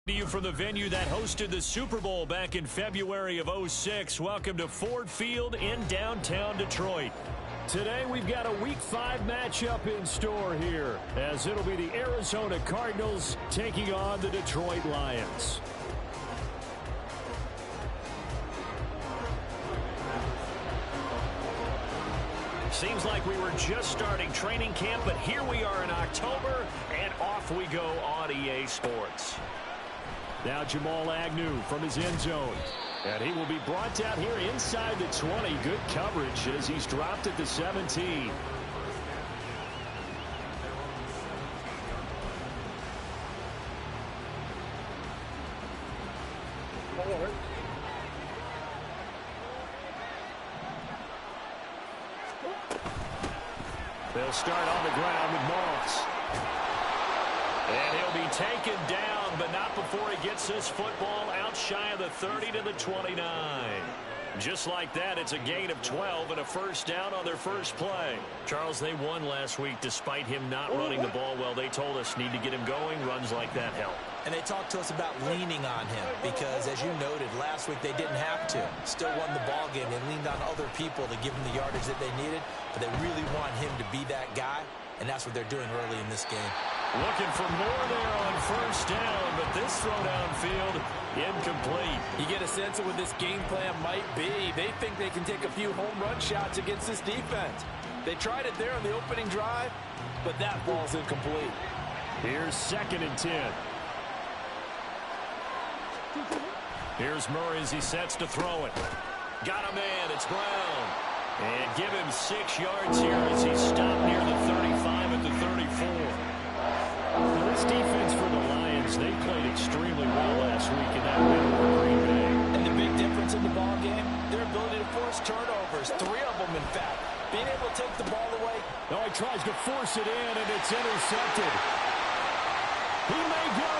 To you from the venue that hosted the Super Bowl back in February of '06. Welcome to Ford Field in downtown Detroit. Today we've got a Week 5 matchup in store here, as it'll be the Arizona Cardinals taking on the Detroit Lions. Seems like we were just starting training camp, but here we are in October, and off we go on EA Sports. Now Jamal Agnew from his end zone. And he will be brought down here inside the 20. Good coverage as he's dropped at the 17. They'll start on the ground with Moss. And he'll be taken down, but not before he gets this football out shy of the 30 to the 29. Just like that, it's a gain of 12 and a first down on their first play. Charles, they won last week despite him not running the ball well. They told us need to get him going. Runs like that help. And they talked to us about leaning on him because, as you noted, last week they didn't have to. Still won the ball game. They leaned on other people to give them the yardage that they needed, but they really want him to be that guy, and that's what they're doing early in this game. Looking for more there on first down, but this throw downfield, incomplete. You get a sense of what this game plan might be. They think they can take a few home run shots against this defense. They tried it there on the opening drive, but that ball's incomplete. Here's 2nd and 10. Here's Murray as he sets to throw it. Got a man, it's Brown. And give him 6 yards here as he's stopped near the 35 at the 34. Now this defense for the Lions, they played extremely well last week in that win over Green Bay. And the big difference in the ball game, their ability to force turnovers, 3 of them in fact. Being able to take the ball away. Oh, he tries to force it in, and it's intercepted. He may go.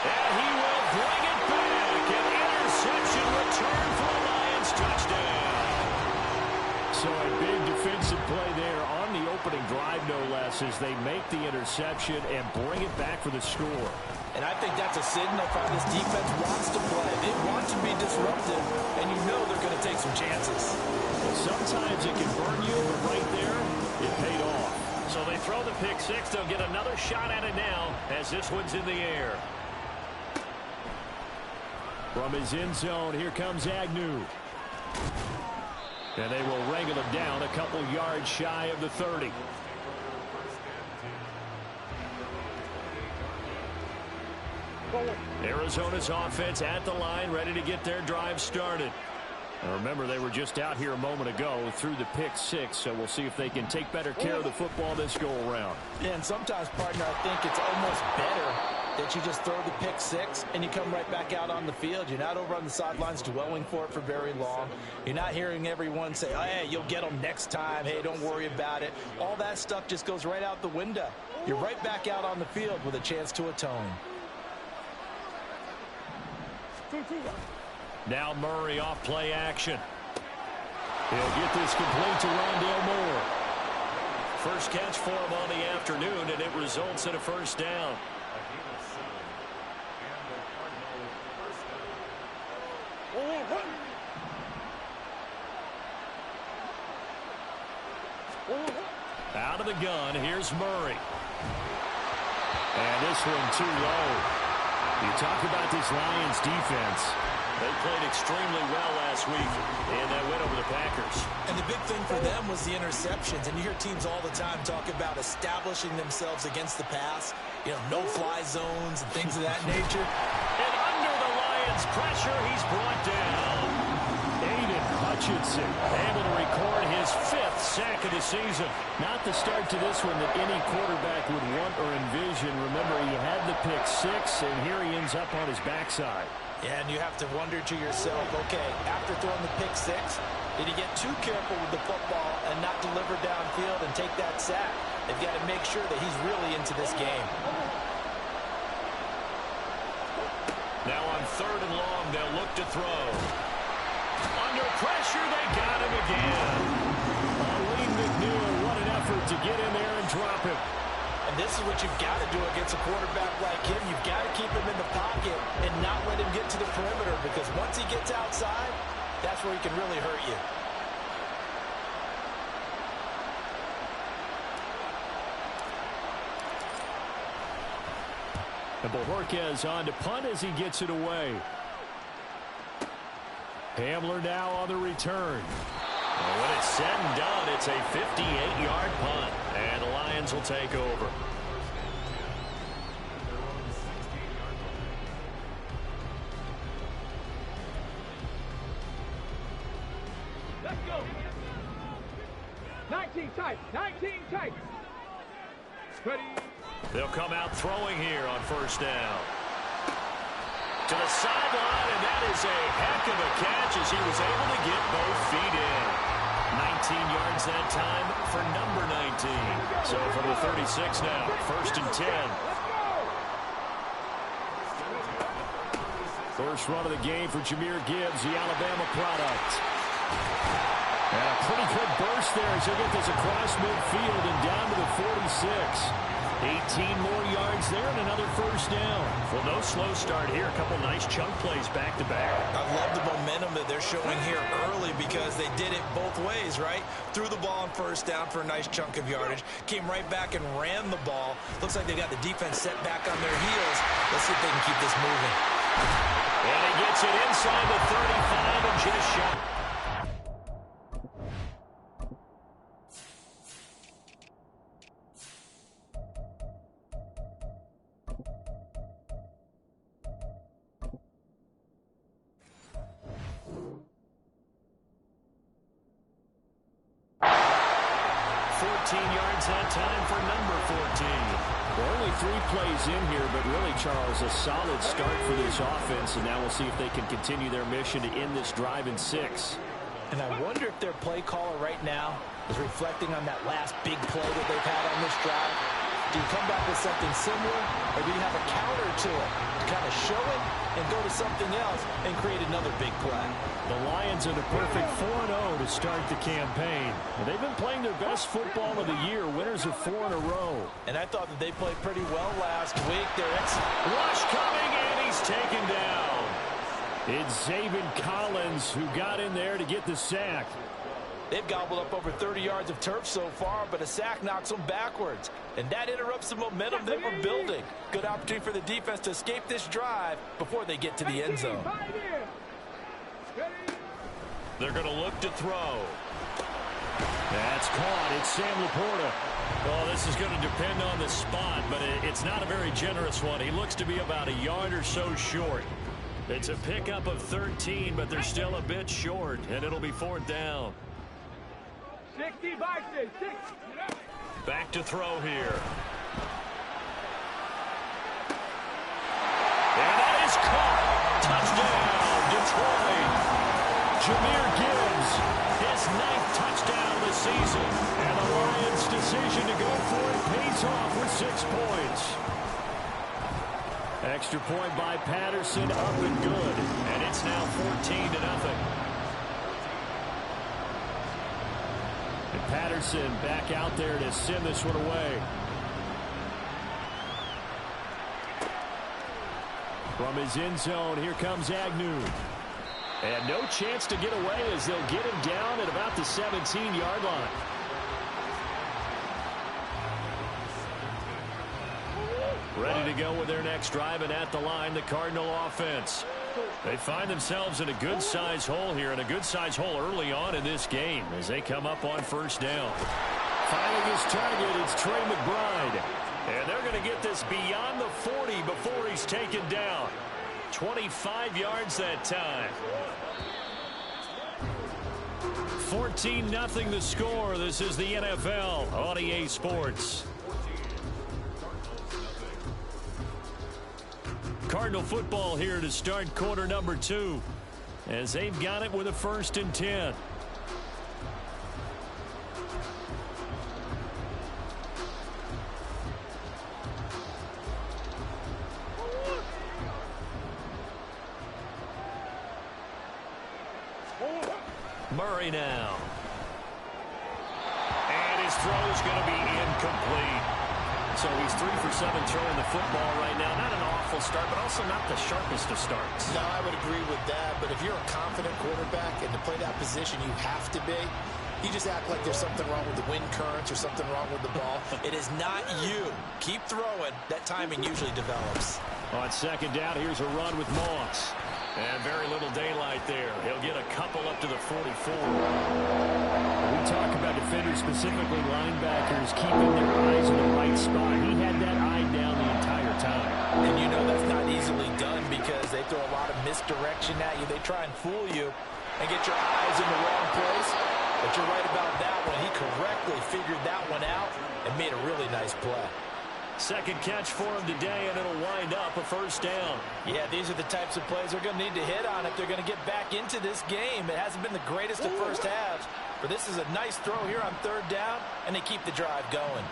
And he will bring it back. An interception return for a Lions touchdown. So a big defensive play there on the opening drive, no less, as they make the interception and bring it back for the score. And I think that's a signal for how this defense wants to play. They want to be disruptive, and you know they're going to take some chances. Well, sometimes it can burn you, but right there, it paid off. So they throw the pick six. They'll get another shot at it now as this one's in the air. From his end zone, here comes Agnew. And they will wrangle him down a couple yards shy of the 30. Arizona's offense at the line, ready to get their drive started. Now remember, they were just out here a moment ago through the pick six, so we'll see if they can take better care of the football this go-around. Yeah, and sometimes, partner, I think it's almost better that you just throw the pick six and you come right back out on the field. You're not over on the sidelines dwelling for it for very long. You're not hearing everyone say, oh, hey, you'll get them next time. Hey, don't worry about it. All that stuff just goes right out the window. You're right back out on the field with a chance to atone. Now Murray off play action. He'll get this complete to Rondale Moore. First catch for him on the afternoon, and it results in a first down. Out of the gun, here's Murray. And this one too low. You talk about this Lions defense. They played extremely well last week in that win over the Packers. And the big thing for them was the interceptions. And you hear teams all the time talk about establishing themselves against the pass. You know, no-fly zones and things of that nature. And under the Lions' pressure, he's brought down. Aiden Hutchinson able to record his 5th sack of the season. Not the start to this one that any quarterback would want or envision. Remember, he had the pick six, and here he ends up on his backside. Yeah, and you have to wonder to yourself, okay, after throwing the pick six, did he get too careful with the football and not deliver downfield and take that sack? They've got to make sure that he's really into this game. Now on 3rd and long, they'll look to throw. Under pressure, they got him again. Lee McNeil, what an effort to get in there and drop him. And this is what you've got to do against a quarterback like him. You've got to keep him in the pocket and not let him get to the perimeter, because once he gets outside, that's where he can really hurt you. And Bojorquez on to punt as he gets it away. Hamler now on the return. Well, when it's said and done, it's a 58-yard punt, and the Lions will take over. Let's go. 19 tight. 19 tight. Ready. They'll come out throwing here on first down. To the sideline, and that is a heck of a catch as he was able to get both feet in. 19 yards that time for number 19. So from the 36 now, first and 10. First run of the game for Jahmyr Gibbs, the Alabama product. And a pretty good burst there as he'll get this across midfield and down to the 46. 18 more yards there and another first down. Well, no slow start here. A couple nice chunk plays back-to-back. I love the momentum that they're showing here early, because they did it both ways, right? Threw the ball on first down for a nice chunk of yardage. Came right back and ran the ball. Looks like they got the defense set back on their heels. Let's see if they can keep this moving. And he gets it inside the 35 and just shot. 14 yards that time for number 14. Well, only 3 plays in here, but really, Charles, a solid start for this offense, and now we'll see if they can continue their mission to end this drive in 6. And I wonder if their play caller right now is reflecting on that last big play that they've had on this drive. Do you come back with something similar, or do you have a counter to it to kind of show it and go to something else and create another big play? The Lions are the perfect 4-0 to start the campaign. And they've been playing their best football of the year, winners of 4 in a row. And I thought that they played pretty well last week. Rush coming, and he's taken down. It's Zaven Collins who got in there to get the sack. They've gobbled up over 30 yards of turf so far, but a sack knocks them backwards. And that interrupts the momentum they were building. Good opportunity for the defense to escape this drive before they get to the end zone. They're going to look to throw. That's caught. It's Sam Laporta. Well, this is going to depend on the spot, but it's not a very generous one. He looks to be about a yard or so short. It's a pickup of 13, but they're still a bit short, and it'll be 4th down. 60 by 6. Back to throw here. And that is caught. Touchdown, Detroit. Jahmyr Gibbs, His 9th touchdown of the season. and the Lions' decision to go for it pays off with 6 points. Extra point by Patterson, up and good. And it's now 14-0. And Patterson back out there to send this one away. From his end zone, here comes Agnew. And no chance to get away as they'll get him down at about the 17-yard line. Ready to go with their next drive, and at the line, the Cardinal offense. They find themselves in a good-sized hole here, and a good-sized hole early on in this game as they come up on first down. Finding his target, it's Trey McBride. And they're going to get this beyond the 40 before he's taken down. 25 yards that time. 14-0 the score. This is the NFL on EA Sports. Cardinal football here to start quarter number 2 as they've got it with a 1st and 10. Murray now. And his throw is going to be incomplete. So he's 3 for 7 throwing the football right now. Not an awful start, but also not the sharpest of starts. No, I would agree with that. But if you're a confident quarterback and to play that position, you have to be. You just act like there's something wrong with the wind currents or something wrong with the ball. It is not you. Keep throwing. That timing usually develops. On second down, here's a run with Moss. And very little daylight there. He'll get a couple up to the 44. We talk about defenders, specifically linebackers, keeping their eyes in the right spot. He had that eye down the entire time. And you know that's not easily done because they throw a lot of misdirection at you. They try and fool you and get your eyes in the wrong place. But you're right about that one. He correctly figured that one out and made a really nice play. Second catch for him today, and it'll wind up a first down. Yeah, these are the types of plays they're going to need to hit on if they're going to get back into this game. It hasn't been the greatest of first halves, but this is a nice throw here on third down, and they keep the drive going.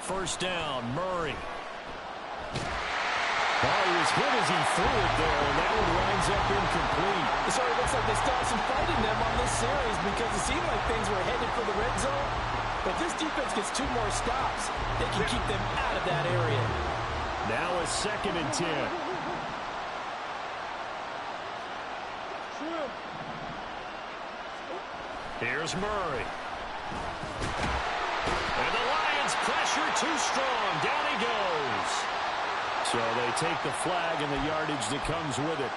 First down, Murray. Oh, he was hit as he threw it there, and that one winds up incomplete. It sort of looks like they still have some fight in them on this series because it seemed like things were headed for the red zone. But if this defense gets 2 more stops, they can keep them out of that area. Now a 2nd and 10. Here's Murray. And the Lions pressure too strong. Down he goes. So they take the flag and the yardage that comes with it.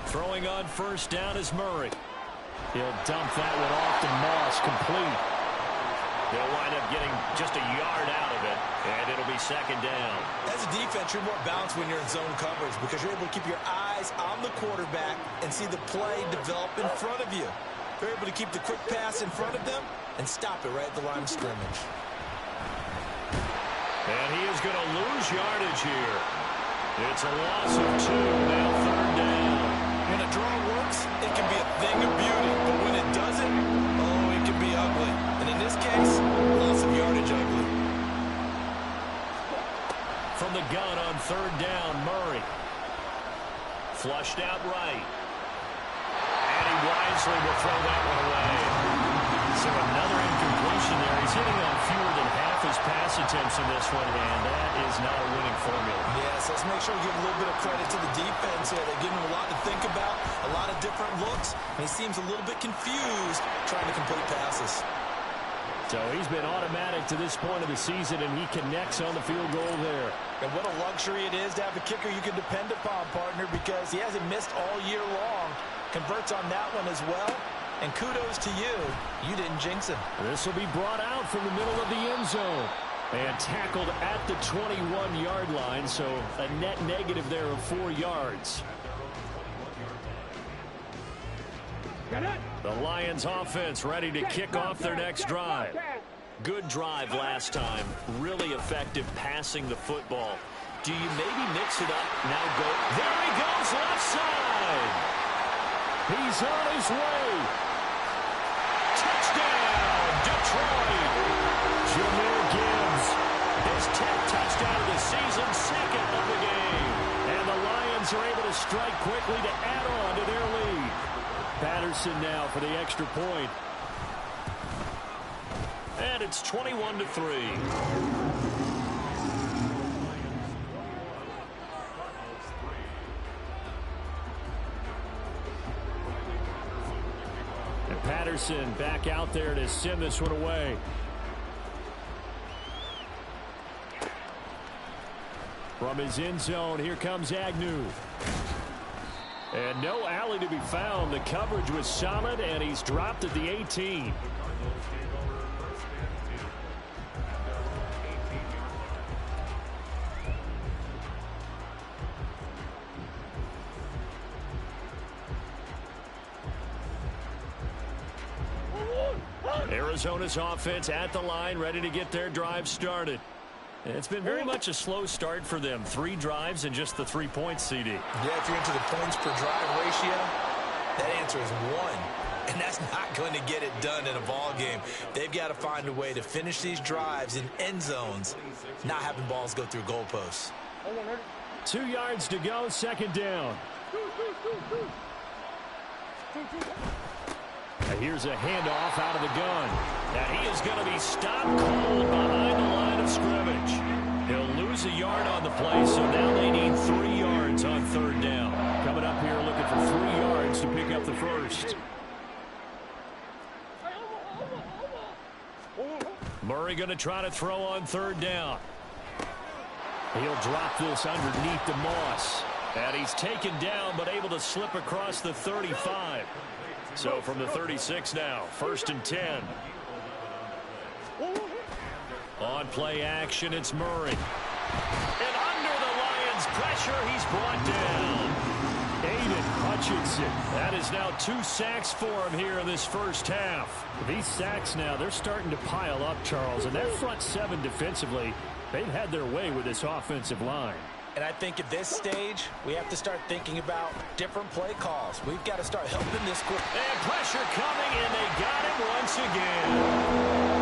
Throwing on first down is Murray. He'll dump that one off to Moss, complete. They'll wind up getting just a yard out of it, and it'll be 2nd down. As a defense, you're more balanced when you're in zone coverage because you're able to keep your eyes on the quarterback and see the play develop in front of you. You're able to keep the quick pass in front of them and stop it right at the line of scrimmage. And he is going to lose yardage here. It's a loss of 2, now 3rd down. When a draw works, it can be a thing of beauty, but when it doesn't, oh, it can be ugly. And in this case, loss of yardage ugly. From the gun on 3rd down, Murray. Flushed out right. And he wisely will throw that one away. So another incompletion there. He's hitting on fewer than half his pass attempts in this one, and that is not a winning formula. Yes, let's make sure we give a little bit of credit to the defense here. They're giving him a lot to think about, a lot of different looks, and he seems a little bit confused trying to complete passes. So he's been automatic to this point of the season, and he connects on the field goal there. And what a luxury it is to have a kicker you can depend upon, partner, because he hasn't missed all year long. Converts on that one as well. And kudos to you. You didn't jinx him. This will be brought out from the middle of the end zone. And tackled at the 21-yard line, so a net negative there of 4 yards. The Lions offense ready to kick off their next drive. Good drive last time. Really effective passing the football. Do you maybe mix it up? Now go. There he goes, left side. He's on his way. Touchdown, Detroit. Jahmyr Gibbs. His 10th touchdown of the season, 2nd of the game. And the Lions are able to strike quickly to add on to their lead. Patterson now for the extra point. And it's 21-3. And Patterson back out there to send this one away. From his end zone, here comes Agnew. And no alley to be found. The coverage was solid, and he's dropped at the 18. Arizona's offense at the line, ready to get their drive started. It's been very much a slow start for them. 3 drives and just the 3 points, CD. Yeah, if you're into the points per drive ratio, that answer is 1. And that's not going to get it done in a ball game. They've got to find a way to finish these drives in end zones, not having balls go through goalposts. 2 yards to go, second down. And here's a handoff out of the gun. And he is going to be stopped cold behind the line of scrimmage. He'll lose a yard on the play, so now they need 3 yards on third down. Coming up here looking for 3 yards to pick up the first. Murray going to try to throw on third down. He'll drop this underneath to Moss. And he's taken down but able to slip across the 35. So from the 36 now, 1st and 10. On play action, it's Murray. And under the Lions' pressure, he's brought down. Aiden Hutchinson. That is now 2 sacks for him here in this first half. These sacks now, they're starting to pile up, Charles. And that front 7 defensively, they've had their way with this offensive line. And I think at this stage, we have to start thinking about different play calls. We've got to start helping this group. And pressure coming, and they got him once again.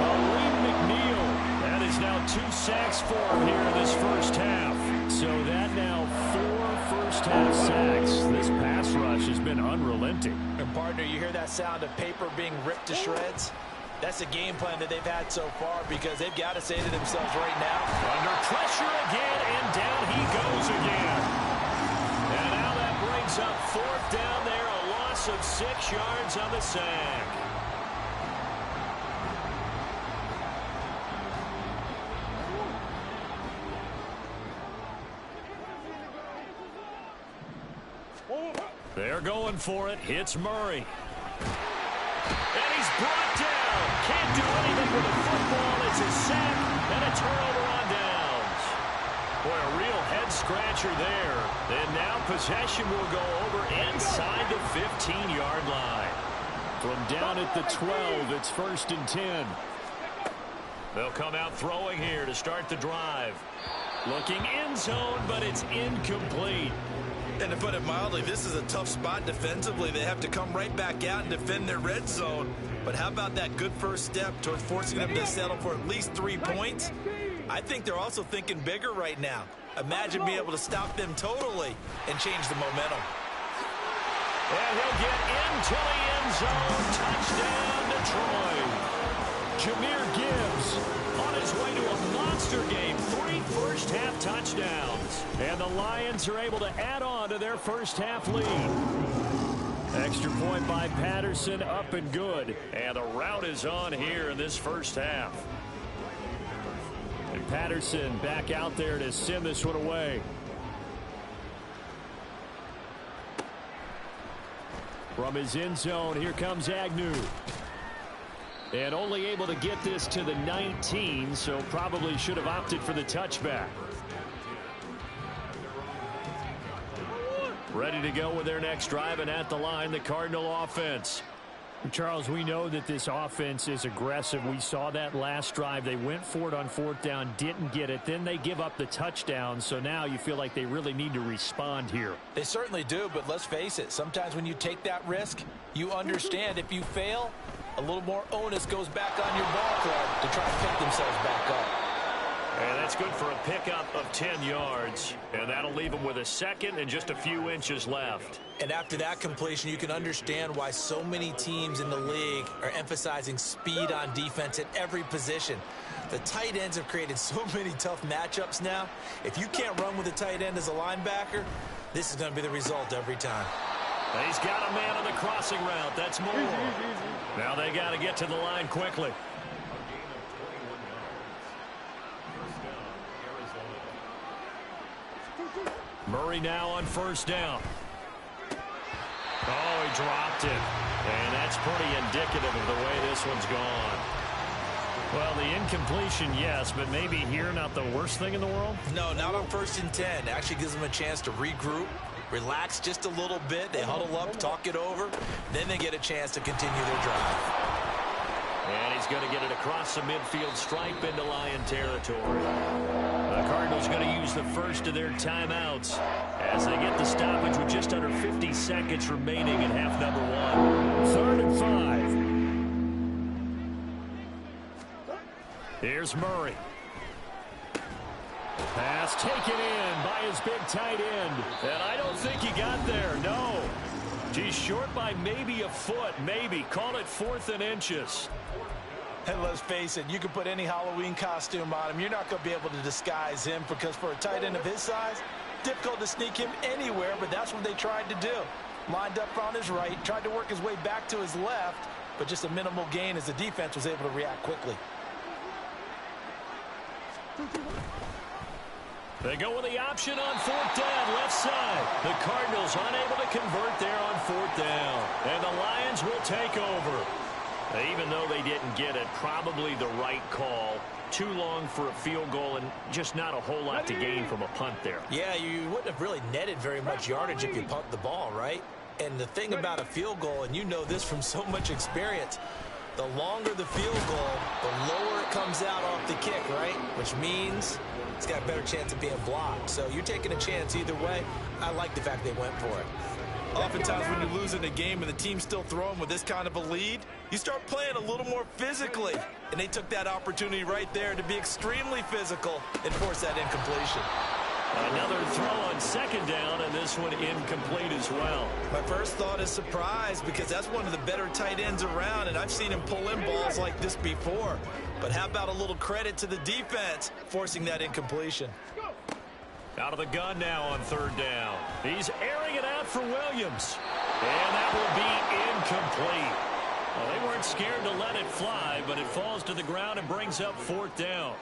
Aleem McNeil. That is now 2 sacks for him here in this first half. So that now 4 first-half sacks. This pass rush has been unrelenting. And partner, you hear that sound of paper being ripped to shreds? That's a game plan that they've had so far because they've got to say to themselves right now. Under pressure again, and down he goes again. And now that brings up 4th down there, a loss of 6 yards on the sack. They're going for it. Hits Murray. And he's brought down. Can't do anything with the football. It's a sack and a turnover on downs. Boy, a real head-scratcher there. And now possession will go over inside the 15-yard line. From down at the 12, it's 1st and 10. They'll come out throwing here to start the drive. Looking end zone, but it's incomplete. And to put it mildly, this is a tough spot defensively. They have to come right back out and defend their red zone. But how about that good first step towards forcing them to settle for at least 3 points? I think they're also thinking bigger right now. Imagine being able to stop them totally and change the momentum. And he'll get into the end zone. Touchdown, Detroit. Jahmyr Gibbs on his way to a monster game. 3 first-half touchdowns. And the Lions are able to add on to their first-half lead. Extra point by Patterson, up and good. And the route is on here in this first half. And Patterson back out there to send this one away. From his end zone, here comes Agnew. And only able to get this to the 19, so probably should have opted for the touchback. Ready to go with their next drive, and at the line, the Cardinal offense. Charles, we know that this offense is aggressive. We saw that last drive. They went for it on 4th down, didn't get it. Then they give up the touchdown, so now you feel like they really need to respond here. They certainly do, but let's face it. Sometimes when you take that risk, you understand if you fail, a little more onus goes back on your ball club to try to pick themselves back up. And that's good for a pickup of 10 yards. And that'll leave them with a second and just a few inches left. And after that completion, you can understand why so many teams in the league are emphasizing speed on defense at every position. The tight ends have created so many tough matchups now. If you can't run with a tight end as a linebacker, this is going to be the result every time. He's got a man on the crossing route. That's more. Now they got to get to the line quickly. Murray now on 1st down. Oh, he dropped it. And that's pretty indicative of the way this one's gone. Well, the incompletion, yes, but maybe here not the worst thing in the world? No, not on 1st and 10. It actually gives them a chance to regroup, relax just a little bit. They huddle up, talk it over. Then they get a chance to continue their drive. And he's going to get it across the midfield stripe into Lion territory. The Cardinals going to use the first of their timeouts as they get the stoppage with just under 50 seconds remaining in half number 1. 3rd and 5. Here's Murray. Pass taken in by his big tight end. And I don't think he got there, no. He's short by maybe a foot, maybe. Call it 4th and inches. And let's face it, you can put any Halloween costume on him. You're not going to be able to disguise him because for a tight end of his size, difficult to sneak him anywhere, but that's what they tried to do. Lined up on his right, tried to work his way back to his left, but just a minimal gain as the defense was able to react quickly. They go with the option on 4th down, left side. The Cardinals unable to convert there on 4th down. And the Lions will take over. Even though they didn't get it, probably the right call. Too long for a field goal and just not a whole lot to gain from a punt there. Yeah, you wouldn't have really netted very much yardage if you punt the ball, right? And the thing about a field goal, and you know this from so much experience, the longer the field goal, the lower it comes out off the kick, right? Which means it's got a better chance of being blocked. So you're taking a chance either way. I like the fact they went for it. Oftentimes when you lose in a game and the team's still throwing with this kind of a lead, you start playing a little more physically. And they took that opportunity right there to be extremely physical and force that incompletion. Another throw on 2nd down, and this one incomplete as well. My first thought is surprise because that's one of the better tight ends around, and I've seen him pull in balls like this before. But how about a little credit to the defense forcing that incompletion? Out of the gun now on 3rd down. He's airing it out for Williams. And that will be incomplete. Well, they weren't scared to let it fly, but it falls to the ground and brings up 4th down.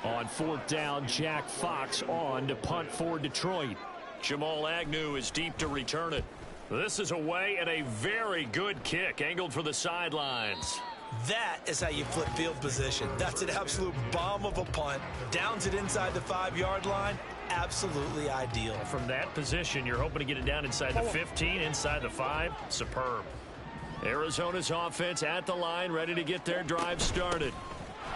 On 4th down, Jack Fox on to punt for Detroit. Jamal Agnew is deep to return it. This is away and a very good kick angled for the sidelines. That is how you flip field position. That's an absolute bomb of a punt. Downs it inside the 5-yard line. Absolutely ideal. From that position, you're hoping to get it down inside the 15, inside the 5. Superb. Arizona's offense at the line, ready to get their drive started.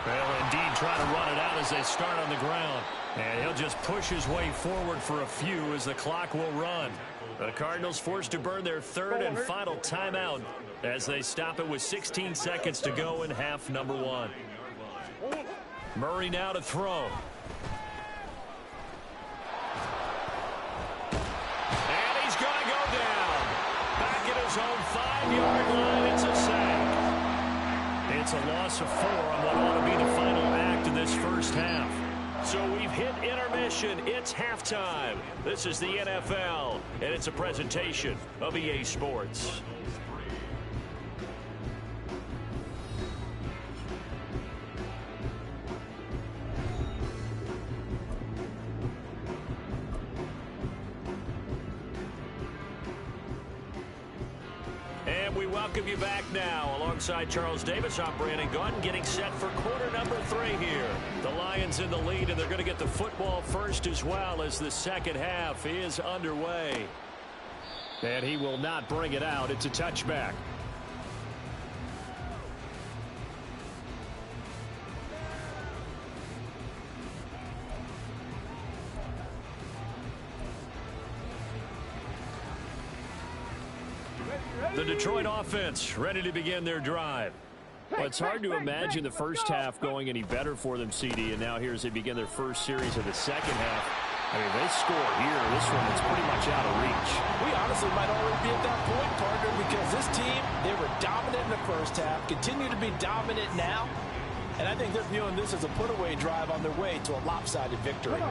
Well, indeed, trying to run it out as they start on the ground. And he'll just push his way forward for a few as the clock will run. The Cardinals forced to burn their 3rd and final timeout as they stop it with 16 seconds to go in half number 1. Murray now to throw. And he's going to go down. Back at his own 5-yard line, it's a sack. It's a loss of 4 on what ought to be the final act of this first half. So we've hit intermission. It's halftime. This is the NFL, and it's a presentation of EA Sports. And we welcome you back now. Alongside Charles Davis, I'm Brandon Gunn, getting set for quarter number 3 here. The Lions in the lead, and they're going to get the football first as well as the second half is underway. And he will not bring it out. It's a touchback. The Detroit offense ready to begin their drive. Well, it's hard to imagine the first half going any better for them, CD, and now here as they begin their first series of the second half. I mean, they score here. This one is pretty much out of reach. We honestly might already be at that point, partner, because this team, they were dominant in the first half, continue to be dominant now, and I think they're viewing this as a put-away drive on their way to a lopsided victory.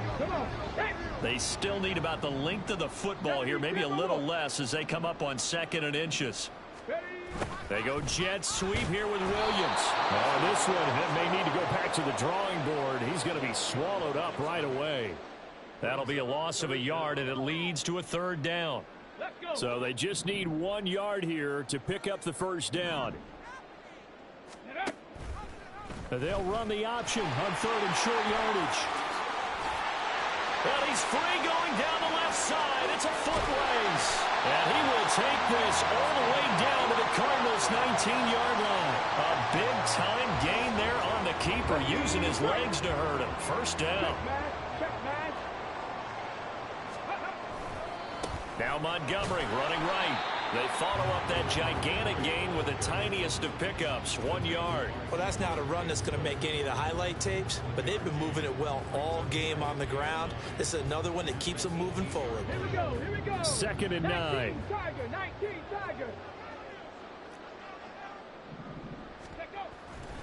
They still need about the length of the football here, maybe a little less as they come up on 2nd and inches. They go jet sweep here with Williams. Oh, this one may need to go back to the drawing board. He's going to be swallowed up right away. That'll be a loss of a yard, and it leads to a 3rd down. So they just need 1 yard here to pick up the first down. They'll run the option on 3rd and short yardage. Well, he's free going down the left side. It's a foot race. And he will take this all the way down to the Cardinals' 19-yard line. A big-time gain there on the keeper, using his legs to hurt him. First down. Now Montgomery running right. They follow up that gigantic gain with the tiniest of pickups, 1 yard. Well, that's not a run that's going to make any of the highlight tapes, but they've been moving it well all game on the ground. This is another one that keeps them moving forward. Here we go, here we go. 2nd and 9. 19 Tiger.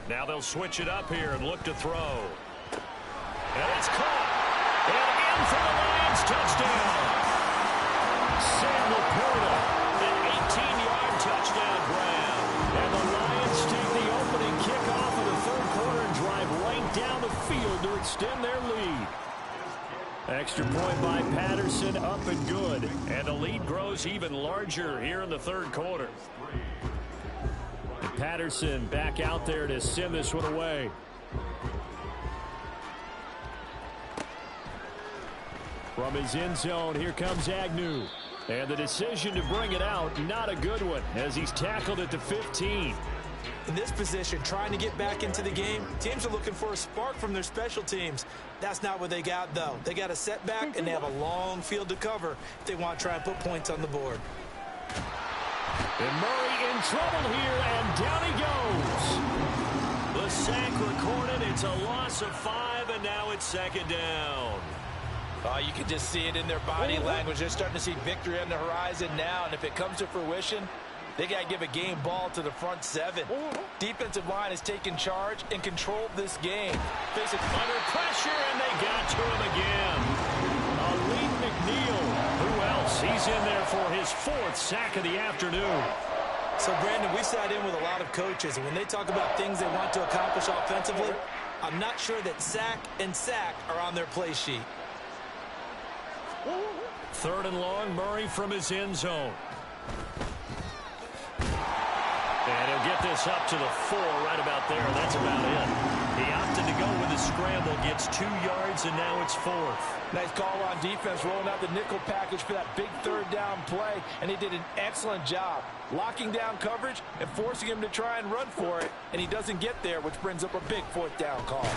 Now they'll switch it up here and look to throw. And it's caught. And in for the Lions, touchdown. Sam Laporta, an 18-yard touchdown grab. And the Lions take the opening kickoff of the 3rd quarter and drive right down the field to extend their lead. Extra point by Patterson, up and good. And the lead grows even larger here in the 3rd quarter. And Patterson back out there to send this one away. From his end zone, here comes Agnew. And the decision to bring it out, not a good one, as he's tackled at the 15. In this position, trying to get back into the game, teams are looking for a spark from their special teams. That's not what they got, though. They got a setback, and they have a long field to cover if they want to try and put points on the board. And Murray in trouble here, and down he goes. The sack recorded. It's a loss of 5, and now it's 2nd down. You can just see it in their body language. They're starting to see victory on the horizon now, and if it comes to fruition, they got to give a game ball to the front 7. Defensive line has taken charge and controlled this game. Facing under pressure, and they got to him again. Aleem McNeil. Who else? He's in there for his 4th sack of the afternoon. So, Brandon, we sat in with a lot of coaches, and when they talk about things they want to accomplish offensively, I'm not sure that sack and sack are on their play sheet. 3rd and long, Murray from his end zone. And he'll get this up to the 4 right about there. That's about it. He opted to go with the scramble, gets 2 yards, and now it's 4th. Nice call on defense, rolling out the nickel package for that big 3rd down play, and he did an excellent job locking down coverage and forcing him to try and run for it, and he doesn't get there, which brings up a big 4th down call.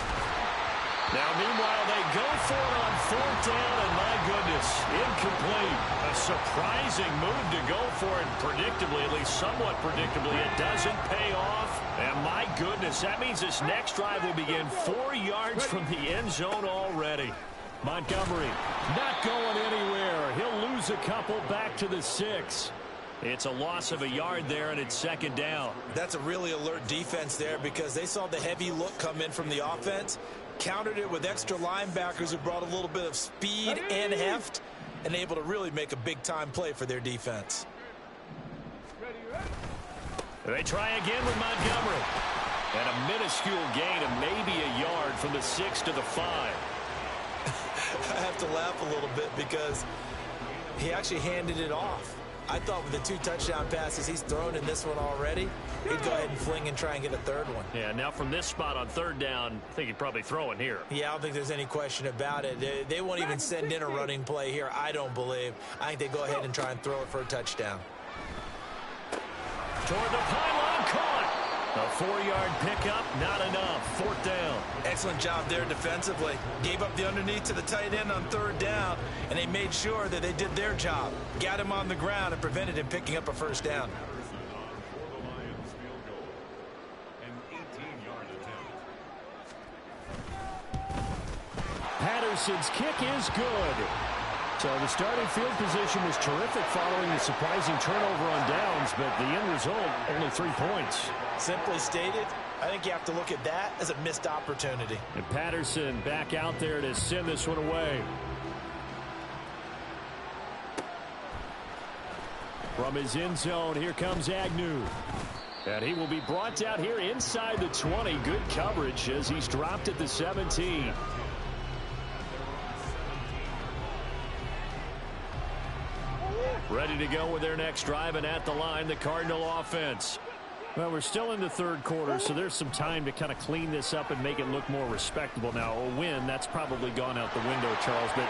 Now, meanwhile, they go for it on 4th down, and my goodness, incomplete. A surprising move to go for it, predictably, at least somewhat predictably. It doesn't pay off, and my goodness, that means this next drive will begin 4 yards from the end zone already. Montgomery not going anywhere. He'll lose a couple back to the 6. It's a loss of a yard there, and it's 2nd down. That's a really alert defense there because they saw the heavy look come in from the offense, countered it with extra linebackers who brought a little bit of speed and heft, and able to really make a big-time play for their defense. They try again with Montgomery. And a minuscule gain of maybe a yard from the 6 to the 5. I have to laugh a little bit because he actually handed it off. I thought with the 2 touchdown passes he's thrown in this one already, he'd go ahead and fling and try and get a 3rd one. Yeah, now from this spot on 3rd down, I think he'd probably throw in here. Yeah, I don't think there's any question about it. They won't even send in a running play here, I don't believe. I think they go ahead and try and throw it for a touchdown. Toward the pylon, caught. A 4-yard pickup, not enough. 4th down. Excellent job there defensively. Gave up the underneath to the tight end on 3rd down, and they made sure that they did their job. Got him on the ground and prevented him picking up a 1st down. Patterson's kick is good. So the starting field position was terrific following the surprising turnover on downs, but the end result, only 3 points. Simply stated, I think you have to look at that as a missed opportunity. And Patterson back out there to send this one away. From his end zone, here comes Agnew. And he will be brought down here inside the 20. Good coverage as he's dropped at the 17. Ready to go with their next drive, and at the line, the Cardinal offense. Well, we're still in the 3rd quarter, so there's some time to kind of clean this up and make it look more respectable. Now, a win, that's probably gone out the window, Charles, but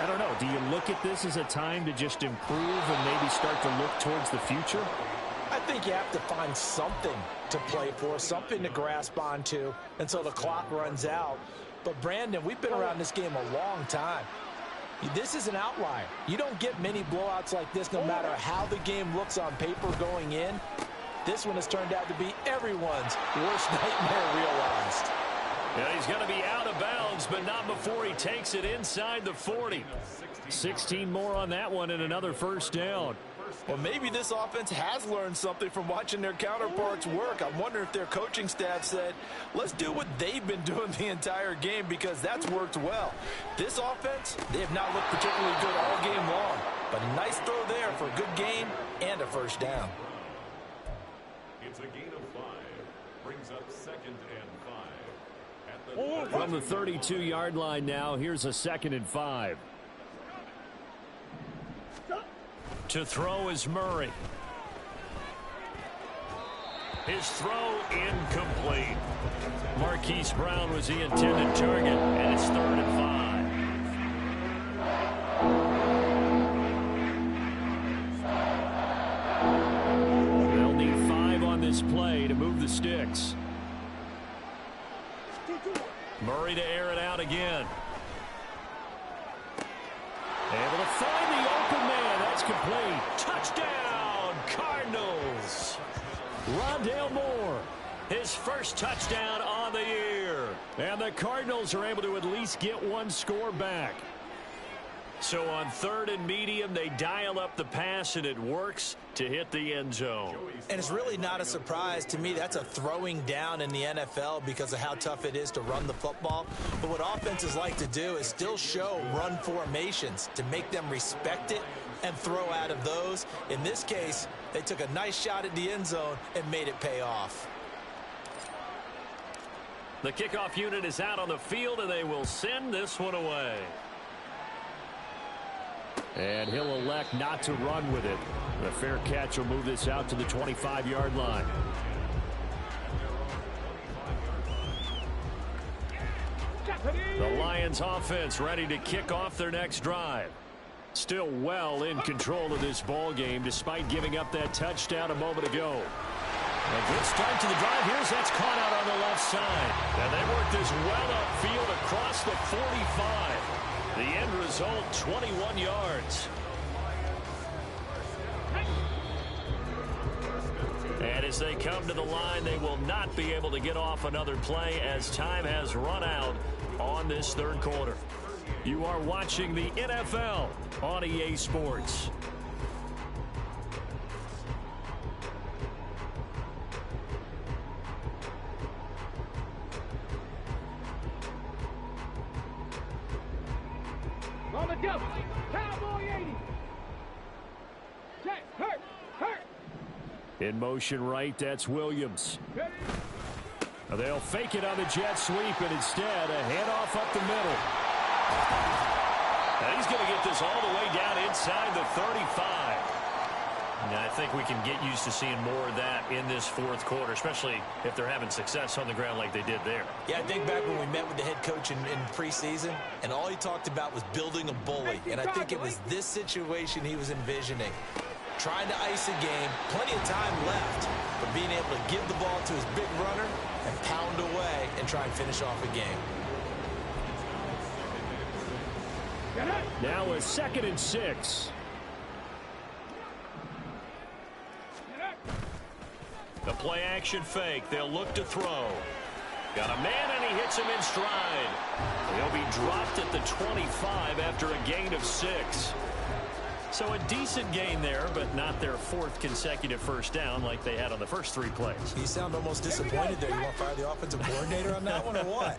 I don't know. Do you look at this as a time to just improve and maybe start to look towards the future? I think you have to find something to play for, something to grasp onto until the clock runs out. But, Brandon, we've been around this game a long time. This is an outlier. You don't get many blowouts like this no matter how the game looks on paper going in. This one has turned out to be everyone's worst nightmare realized. Yeah, he's going to be out of bounds, but not before he takes it inside the 40. 16 more on that one and another first down. Well, maybe this offense has learned something from watching their counterparts work. I'm wondering if their coaching staff said, let's do what they've been doing the entire game because that's worked well. This offense, they have not looked particularly good all game long. But a nice throw there for a good gain and a first down. It's a gain of 5. Brings up 2nd and 5. From the 32-yard line now, here's a 2nd and 5. To throw is Murray. His throw incomplete. Marquise Brown was the intended target, and it's 3rd and 5. They'll need 5 on this play to move the sticks. Murray to air it out again. Able to find the open man. That's complete. Touchdown, Cardinals. Rondale Moore, his first touchdown on the year. And the Cardinals are able to at least get one score back. So on 3rd and medium, they dial up the pass, and it works to hit the end zone. And it's really not a surprise to me. That's a throwing down in the NFL because of how tough it is to run the football. But what offenses like to do is still show run formations to make them respect it and throw out of those. In this case, they took a nice shot at the end zone and made it pay off. The kickoff unit is out on the field, and they will send this one away. And he'll elect not to run with it. The fair catch will move this out to the 25-yard line. The Lions offense ready to kick off their next drive. Still well in control of this ball game despite giving up that touchdown a moment ago. A good start to the drive. Here's that's caught out on the left side. And they work this well upfield across the 45. The end result, 21 yards. And as they come to the line, they will not be able to get off another play as time has run out on this 3rd quarter. You are watching the NFL on EA Sports. On the double. Cowboy 80. Check. Hurt. In motion right, that's Williams. They'll fake it on the jet sweep, and instead a handoff up the middle. Now he's going to get this all the way down inside the 35. And I think we can get used to seeing more of that in this 4th quarter, especially if they're having success on the ground like they did there. Yeah, I think back when we met with the head coach in preseason, and all he talked about was building a bully. And I think it was this situation he was envisioning. Trying to ice a game, plenty of time left, but being able to give the ball to his big runner and pound away and try and finish off a game. Now a 2nd and 6. The play action fake. They'll look to throw. Got a man, and he hits him in stride. He'll be dropped at the 25 after a gain of 6. So a decent gain there, but not their 4th consecutive first down like they had on the first 3 plays. You sound almost disappointed there. You want to fire the offensive coordinator on that one or what?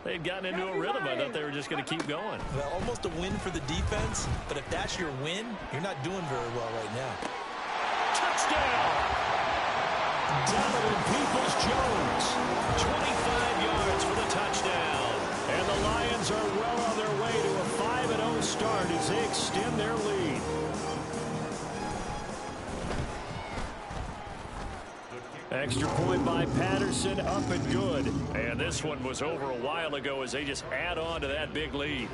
They'd gotten into a rhythm. I thought they were just going to keep going. Well, almost a win for the defense, but if that's your win, you're not doing very well right now. Touchdown! Donovan Peoples-Jones, 25 yards for the touchdown. And the Lions are well on their way to a 5-0 start as they extend their lead. Extra point by Patterson, up and good. And this one was over a while ago as they just add on to that big lead.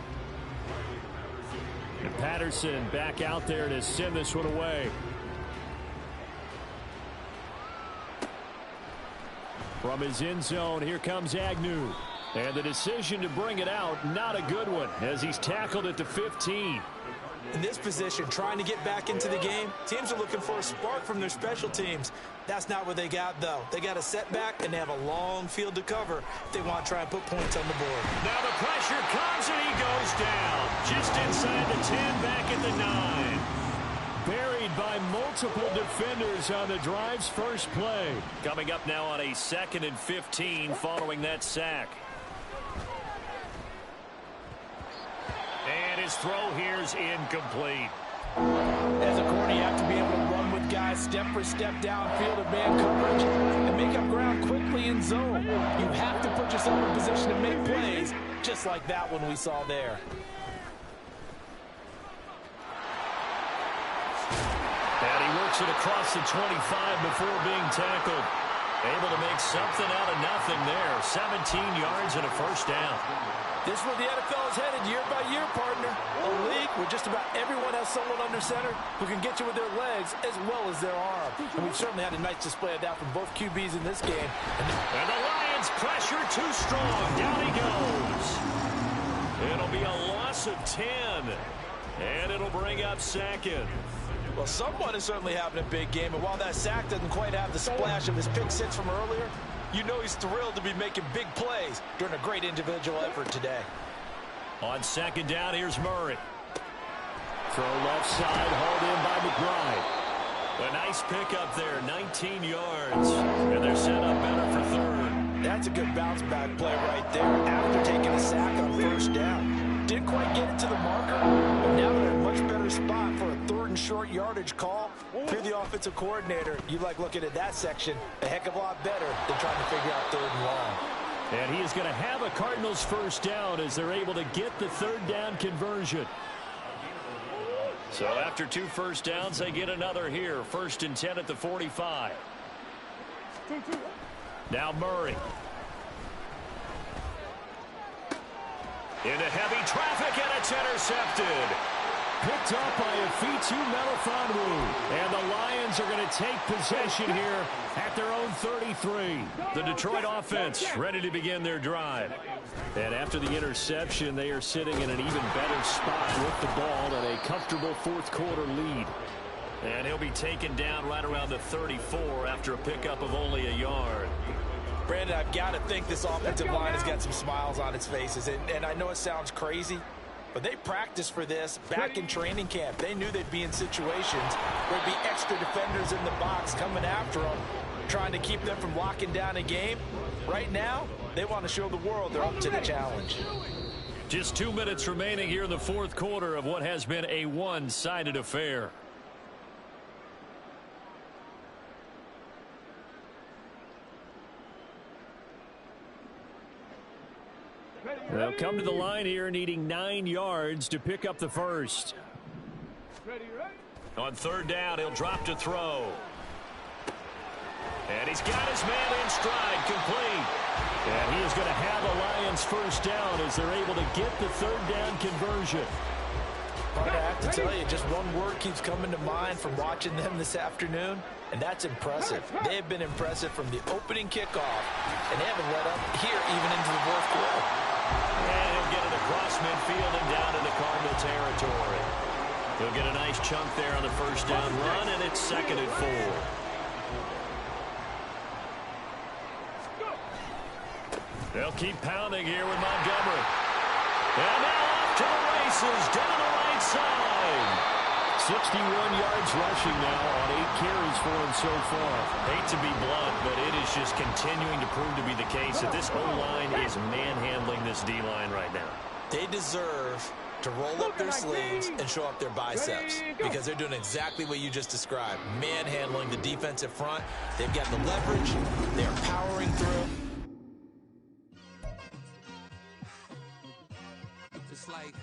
And Patterson back out there to send this one away. From his end zone, here comes Agnew. And the decision to bring it out, not a good one, as he's tackled at the 15. In this position, trying to get back into the game, teams are looking for a spark from their special teams. That's not what they got, though. They got a setback, and they have a long field to cover if they want to try and put points on the board. Now the pressure comes, and he goes down. Just inside the 10, back at the 9. Buried by multiple defenders on the drive's first play. Coming up now on a 2nd and 15 following that sack. And his throw here is incomplete. As a corner, you have to be able to run with guys step for step downfield of man coverage and make up ground quickly in zone. You have to put yourself in position to make plays, just like that one we saw there. And he works it across the 25 before being tackled. Able to make something out of nothing there. 17 yards and a first down. This is where the NFL is headed year by year, partner. A league where just about everyone has someone under center who can get you with their legs as well as their arm. And we've certainly had a nice display of that from both QBs in this game. And the Lions pressure too strong. Down he goes. It'll be a loss of 10. And it'll bring up 2nd. Well, someone is certainly having a big game, and while that sack doesn't quite have the splash of his pick six from earlier, you know he's thrilled to be making big plays during a great individual effort today. On 2nd down, here's Murray. Throw left side, hauled in by McBride. A nice pickup there, 19 yards. And they're set up better for 3rd. That's a good bounce back play right there after taking a sack on 1st down. Didn't quite get it to the marker, but now they're in a much better spot for a 3rd and short yardage call. If you're the offensive coordinator, you like looking at that section a heck of a lot better than trying to figure out 3rd and long. And he is going to have a Cardinals first down as they're able to get the 3rd down conversion. So after 2 first downs, they get another here. 1st and 10 at the 45. Now Murray. Into heavy traffic, and it's intercepted. Picked up by Afitu Melifonwu. And the Lions are going to take possession here at their own 33. The Detroit offense ready to begin their drive. And after the interception, they are sitting in an even better spot with the ball and a comfortable 4th quarter lead. And he'll be taken down right around the 34 after a pickup of only a yard. Brandon, I've got to think this offensive line has got some smiles on its faces. And I know it sounds crazy, but they practiced for this back in training camp. They knew they'd be in situations where there'd be extra defenders in the box coming after them, trying to keep them from locking down a game. Right now, they want to show the world they're up to the challenge. Just 2 minutes remaining here in the 4th quarter of what has been a one-sided affair. They'll come to the line here needing 9 yards to pick up the first. On 3rd down, he'll drop to throw. And he's got his man in stride, complete. And he is going to have a Lions first down as they're able to get the 3rd down conversion. But I have to tell you, just one word keeps coming to mind from watching them this afternoon, and that's impressive. They have been impressive from the opening kickoff, and they haven't let up here even into the 4th quarter. And he'll get it across midfield and down into Cardinal territory. He'll get a nice chunk there on the first down run, and it's 2nd and 4. They'll keep pounding here with Montgomery. And now off to the races, down the right side. 61 yards rushing now on 8 carries for him so far. Hate to be blunt, but it is just continuing to prove to be the case that this O-line is manhandling this D-line right now. They deserve to roll up their sleeves and show up their biceps because they're doing exactly what you just described, manhandling the defensive front. They've got the leverage. They're powering through. Just like